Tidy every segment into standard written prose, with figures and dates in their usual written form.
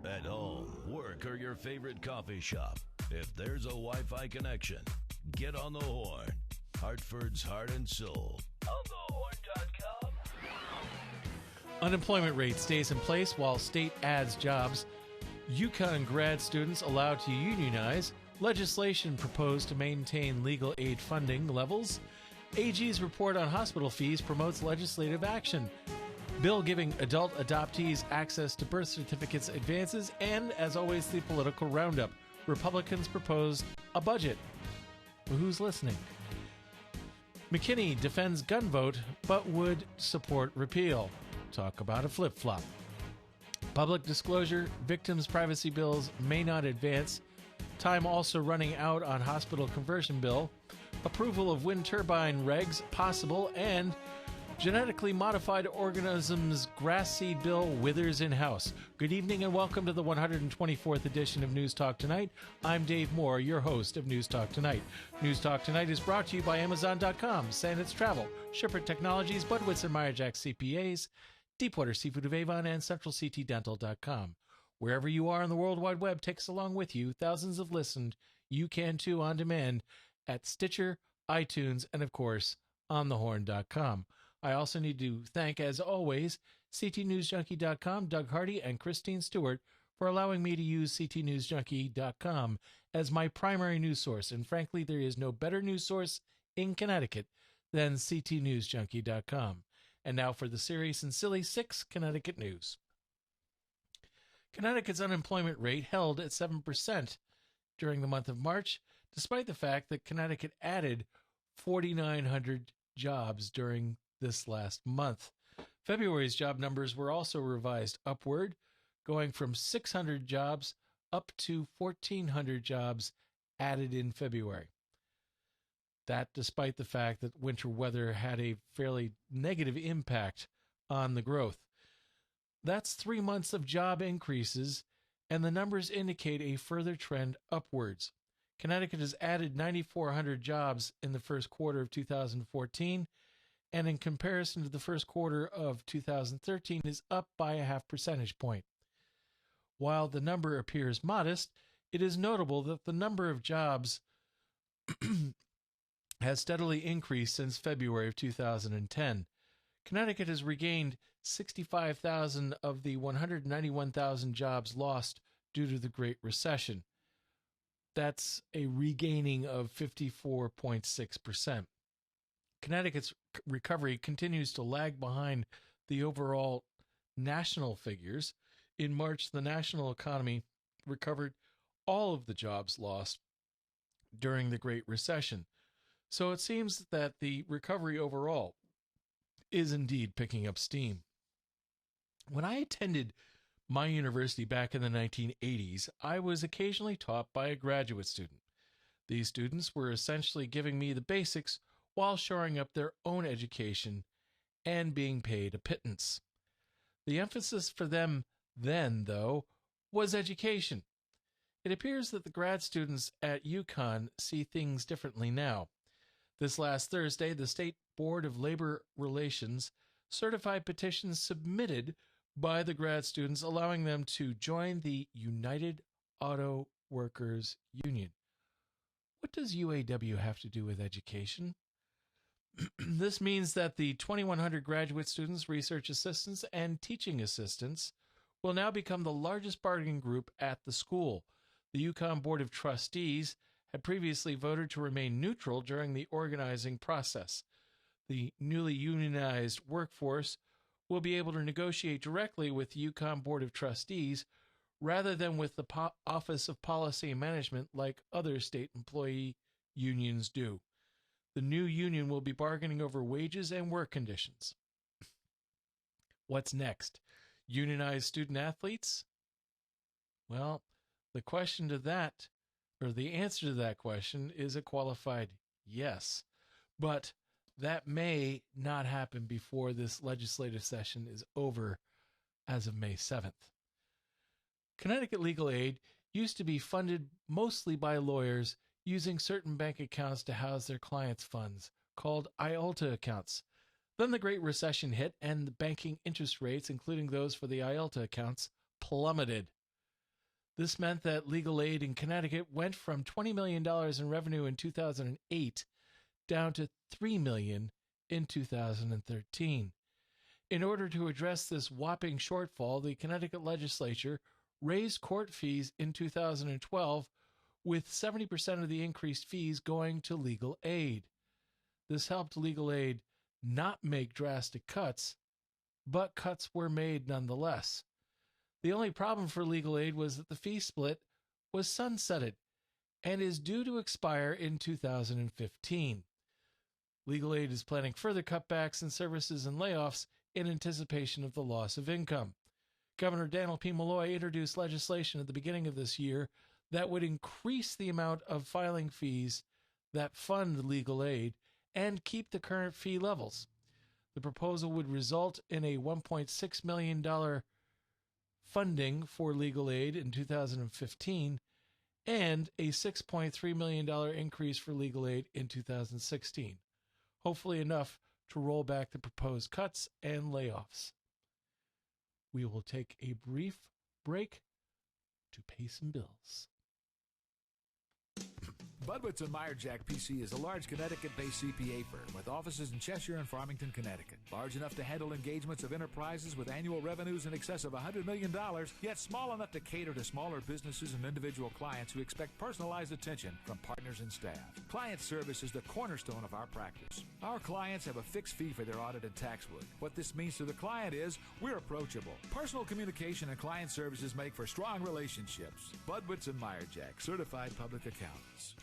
At home, work, or your favorite coffee shop, if there's a Wi-Fi connection, get on the horn. Hartford's heart and soul. onthehorn.com. Unemployment rate stays in place while state adds jobs. UConn grad students allowed to unionize. Legislation proposed to maintain legal aid funding levels. AG's report on hospital fees promotes legislative action. Bill giving adult adoptees access to birth certificates advances. And, as always, the political roundup. Republicans propose a budget. Well, who's listening? McKinney defends gun vote, but would support repeal. Talk about a flip-flop. Public disclosure, victims' privacy bills may not advance. Time also running out on hospital conversion bill. Approval of wind turbine regs possible. And genetically modified organisms grass seed bill withers in House. Good evening and welcome to the 124th edition of News Talk Tonight. I'm Dave Moore, your host of News Talk Tonight. News Talk Tonight is brought to you by Amazon.com, Sandits Travel, Shipper Technologies, Budwitzer Meyerjack CPAs, Deepwater Seafood of Avon, and CentralCTDental.com. Wherever you are on the World Wide Web, take us along with you. Thousands have listened. You can too on demand at Stitcher, iTunes, and of course, onthehorn.com. I also need to thank, as always, CTNewsJunkie.com, Doug Hardy, and Christine Stewart for allowing me to use CTNewsJunkie.com as my primary news source. And frankly, there is no better news source in Connecticut than CTNewsJunkie.com. And now for the serious and silly 6 Connecticut news. Connecticut's unemployment rate held at 7% during the month of March, despite the fact that Connecticut added 4,900 jobs during this last month. February's job numbers were also revised upward, going from 600 jobs up to 1,400 jobs added in February. That despite the fact that winter weather had a fairly negative impact on the growth. That's 3 months of job increases, and the numbers indicate a further trend upwards. Connecticut has added 9,400 jobs in the first quarter of 2014, and in comparison to the first quarter of 2013 is up by a half percentage point. While the number appears modest, it is notable that the number of jobs has steadily increased since February of 2010. Connecticut has regained 65,000 of the 191,000 jobs lost due to the Great Recession. That's a regaining of 54.6%. Connecticut's recovery continues to lag behind the overall national figures. In March, the national economy recovered all of the jobs lost during the Great Recession. So it seems that the recovery overall is indeed picking up steam. When I attended my university back in the 1980s, I was occasionally taught by a graduate student. These students were essentially giving me the basics while shoring up their own education and being paid a pittance. The emphasis for them then, though, was education. It appears that the grad students at UConn see things differently now. This last Thursday, the State Board of Labor Relations certified petitions submitted by the grad students allowing them to join the United Auto Workers Union. What does UAW have to do with education? This means that the 2,100 graduate students, research assistants, and teaching assistants will now become the largest bargaining group at the school. The UConn Board of Trustees had previously voted to remain neutral during the organizing process. The newly unionized workforce will be able to negotiate directly with the UConn Board of Trustees rather than with the Office of Policy and Management like other state employee unions do. The new union will be bargaining over wages and work conditions. What's next? Unionized student athletes? Well, the question to that, or the answer to that question, is a qualified yes. But that may not happen before this legislative session is over as of May 7th. Connecticut legal aid used to be funded mostly by lawyers using certain bank accounts to house their clients' funds, called IOLTA accounts. Then the Great Recession hit, and the banking interest rates, including those for the IOLTA accounts, plummeted. This meant that legal aid in Connecticut went from $20 million in revenue in 2008 down to $3 million in 2013. In order to address this whopping shortfall, the Connecticut legislature raised court fees in 2012, with 70% of the increased fees going to legal aid. This helped legal aid not make drastic cuts, but cuts were made nonetheless. The only problem for legal aid was that the fee split was sunsetted and is due to expire in 2015. Legal aid is planning further cutbacks in services and layoffs in anticipation of the loss of income. Governor Daniel P. Malloy introduced legislation at the beginning of this year that would increase the amount of filing fees that fund legal aid and keep the current fee levels. The proposal would result in a $1.6 million funding for legal aid in 2015 and a $6.3 million increase for legal aid in 2016, hopefully enough to roll back the proposed cuts and layoffs. We will take a brief break to pay some bills. Budwitz and Meyerjack PC is a large Connecticut-based CPA firm with offices in Cheshire and Farmington, Connecticut. Large enough to handle engagements of enterprises with annual revenues in excess of $100 million, yet small enough to cater to smaller businesses and individual clients who expect personalized attention from partners and staff. Client service is the cornerstone of our practice. Our clients have a fixed fee for their audit and tax work. What this means to the client is we're approachable. Personal communication and client services make for strong relationships. Budwitz and Meyerjack, certified public accountants.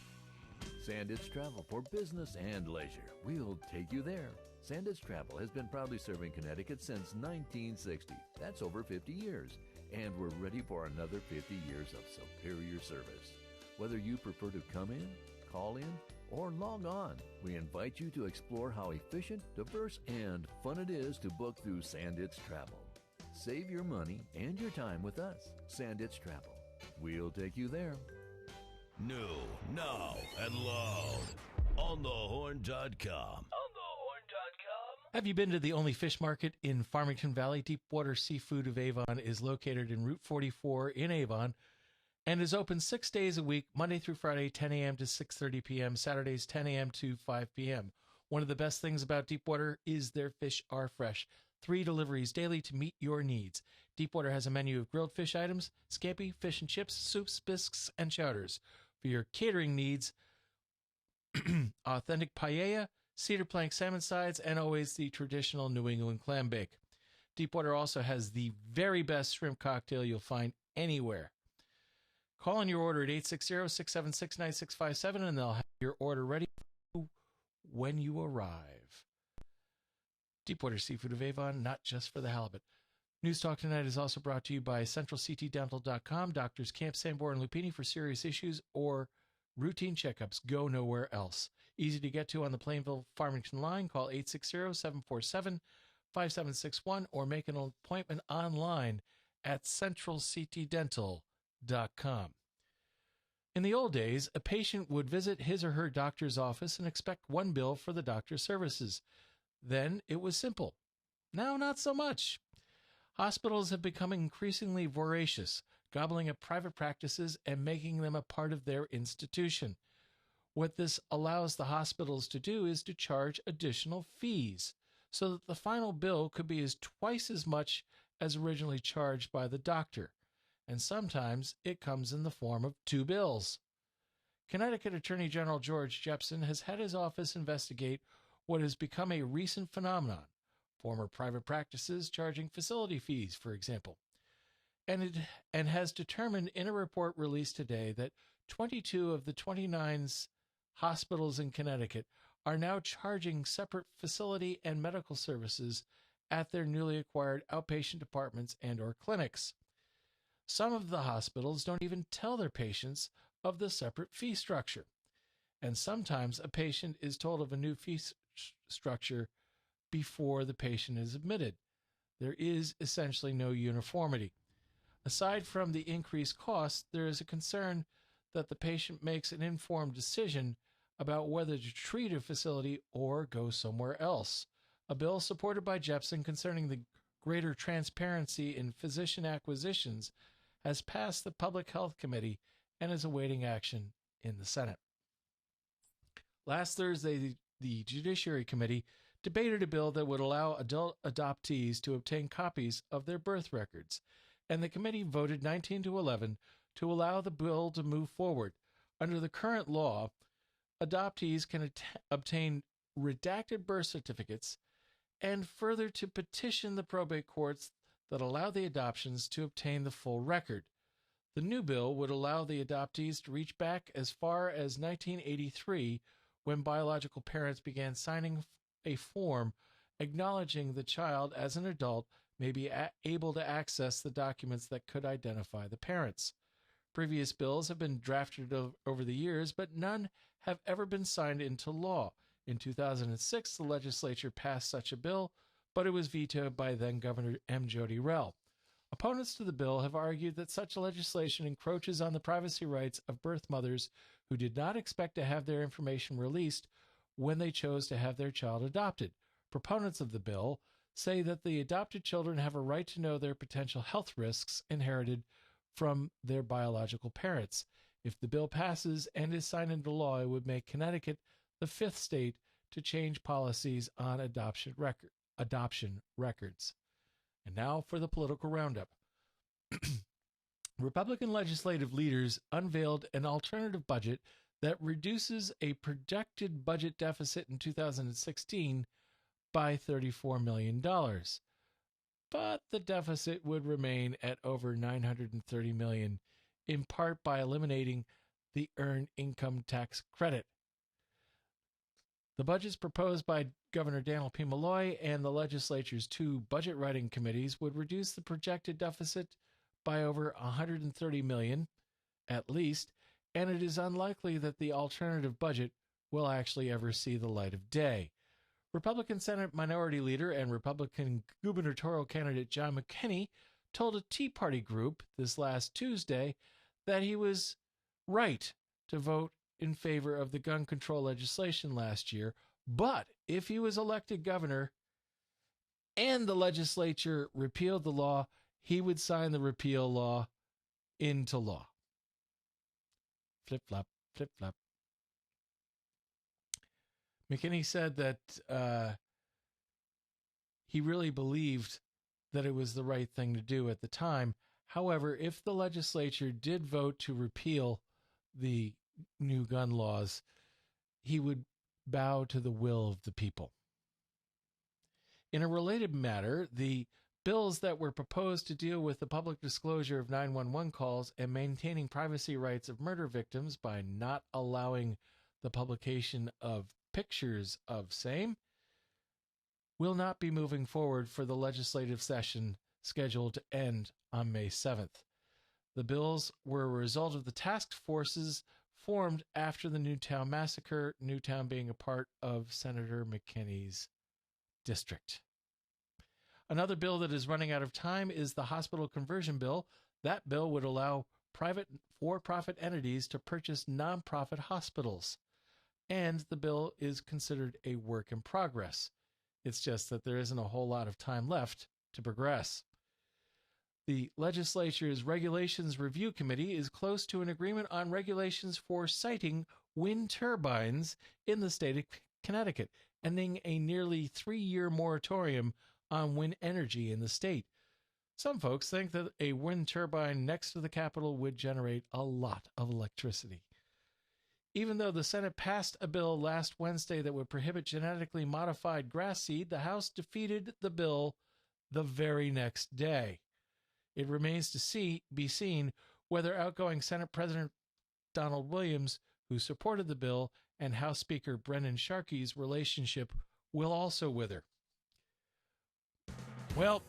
Sandits Travel for business and leisure. We'll take you there. Sandits Travel has been proudly serving Connecticut since 1960. That's over 50 years. And we're ready for another 50 years of superior service. Whether you prefer to come in, call in, or log on, we invite you to explore how efficient, diverse, and fun it is to book through Sandits Travel. Save your money and your time with us. Sandits Travel. We'll take you there. New, now, and loud. onthehorn.com. Have you been to the only fish market in Farmington Valley? Deepwater Seafood of Avon is located in Route 44 in Avon and is open 6 days a week, Monday through Friday, 10 a.m. to 6:30 p.m., Saturdays, 10 a.m. to 5 p.m. One of the best things about Deepwater is their fish are fresh. 3 deliveries daily to meet your needs. Deepwater has a menu of grilled fish items, scampi, fish and chips, soups, bisques, and chowders. For your catering needs, authentic paella, cedar plank salmon sides, and always the traditional New England clam bake. Deepwater also has the very best shrimp cocktail you'll find anywhere. Call on your order at 860-676-9657 and they'll have your order ready when you arrive. Deepwater Seafood of Avon, not just for the halibut. News Talk Tonight is also brought to you by CentralCTDental.com. Doctors Camp, Sanborn, and Lupini for serious issues or routine checkups. Go nowhere else. Easy to get to on the Plainville-Farmington line. Call 860-747-5761 or make an appointment online at CentralCTDental.com. In the old days, a patient would visit his or her doctor's office and expect one bill for the doctor's services. Then it was simple. Now, not so much. Hospitals have become increasingly voracious, gobbling up private practices and making them a part of their institution. What this allows the hospitals to do is to charge additional fees, so that the final bill could be twice as much as originally charged by the doctor, and sometimes it comes in the form of 2 bills. Connecticut Attorney General George Jepsen has had his office investigate what has become a recent phenomenon. Former private practices charging facility fees, for example, and has determined in a report released today that 22 of the 29 hospitals in Connecticut are now charging separate facility and medical services at their newly acquired outpatient departments and or clinics. Some of the hospitals don't even tell their patients of the separate fee structure, and sometimes a patient is told of a new fee structure before the patient is admitted. There is essentially no uniformity. Aside from the increased cost, there is a concern that the patient makes an informed decision about whether to treat a facility or go somewhere else. A bill supported by Jepsen concerning the greater transparency in physician acquisitions has passed the Public Health Committee and is awaiting action in the Senate. Last Thursday, the Judiciary Committee debated a bill that would allow adult adoptees to obtain copies of their birth records, and the committee voted 19-11 to allow the bill to move forward. Under the current law, adoptees can obtain redacted birth certificates and further to petition the probate courts that allow the adoptions to obtain the full record. The new bill would allow the adoptees to reach back as far as 1983, when biological parents began signing a form acknowledging the child as an adult may be able to access the documents that could identify the parents. Previous bills have been drafted over the years, but none have ever been signed into law. In 2006, the legislature passed such a bill, but it was vetoed by then-Governor M. Jody Rell. Opponents to the bill have argued that such legislation encroaches on the privacy rights of birth mothers who did not expect to have their information released when they chose to have their child adopted. Proponents of the bill say that the adopted children have a right to know their potential health risks inherited from their biological parents. If the bill passes and is signed into law, it would make Connecticut the fifth state to change policies on adoption records. And now for the political roundup. Republican legislative leaders unveiled an alternative budget that reduces a projected budget deficit in 2016 by $34 million. But the deficit would remain at over $930 million, in part by eliminating the Earned Income Tax Credit. The budgets proposed by Governor Daniel P. Malloy and the legislature's two budget writing committees would reduce the projected deficit by over $130 million, at least, and it is unlikely that the alternative budget will actually ever see the light of day. Republican Senate Minority Leader and Republican gubernatorial candidate John McKinney told a Tea Party group this last Tuesday that he was right to vote in favor of the gun control legislation last year, but if he was elected governor and the legislature repealed the law, he would sign the repeal law into law. Flip-flop, flip-flop. McKinney said that he really believed that it was the right thing to do at the time. However, if the legislature did vote to repeal the new gun laws, he would bow to the will of the people. In a related matter, the bills that were proposed to deal with the public disclosure of 911 calls and maintaining privacy rights of murder victims by not allowing the publication of pictures of same will not be moving forward for the legislative session scheduled to end on May 7th. The bills were a result of the task forces formed after the Newtown massacre, Newtown being a part of Senator McKinney's district. Another bill that is running out of time is the hospital conversion bill. That bill would allow private for-profit entities to purchase nonprofit hospitals. And the bill is considered a work in progress. It's just that there isn't a whole lot of time left to progress. The legislature's Regulations Review Committee is close to an agreement on regulations for siting wind turbines in the state of Connecticut, ending a nearly 3-year moratorium on wind energy in the state. Some folks think that a wind turbine next to the Capitol would generate a lot of electricity. Even though the Senate passed a bill last Wednesday that would prohibit genetically modified grass seed, the House defeated the bill the very next day. It remains to be seen whether outgoing Senate President Donald Williams, who supported the bill, and House Speaker Brendan Sharkey's relationship will also wither. Well,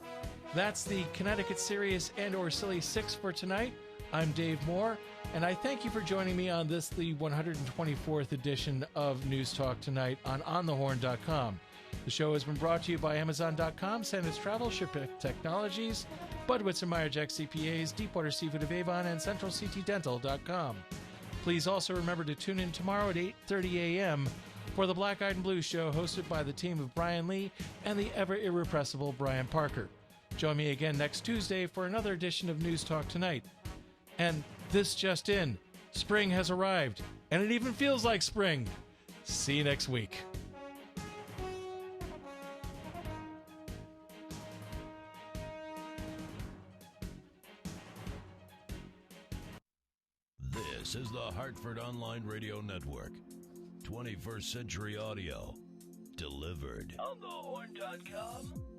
that's the Connecticut Serious and/or Silly 6 for tonight. I'm Dave Moore, and I thank you for joining me on this, the 124th edition of News Talk Tonight on onthehorn.com. The show has been brought to you by Amazon.com, Sanders Travel, Shipwreck Technologies, Budwitz and Meyer Jack CPAs, Deepwater Seafood of Avon, and CentralCTDental.com. Please also remember to tune in tomorrow at 8:30 a.m. for the Black Eyed and Blue Show, hosted by the team of Brian Lee and the ever-irrepressible Brian Parker. Join me again next Tuesday for another edition of News Talk Tonight. And this just in, spring has arrived, and it even feels like spring. See you next week. This is the Hartford Online Radio Network. 21st Century Audio. Delivered. onthehorn.com.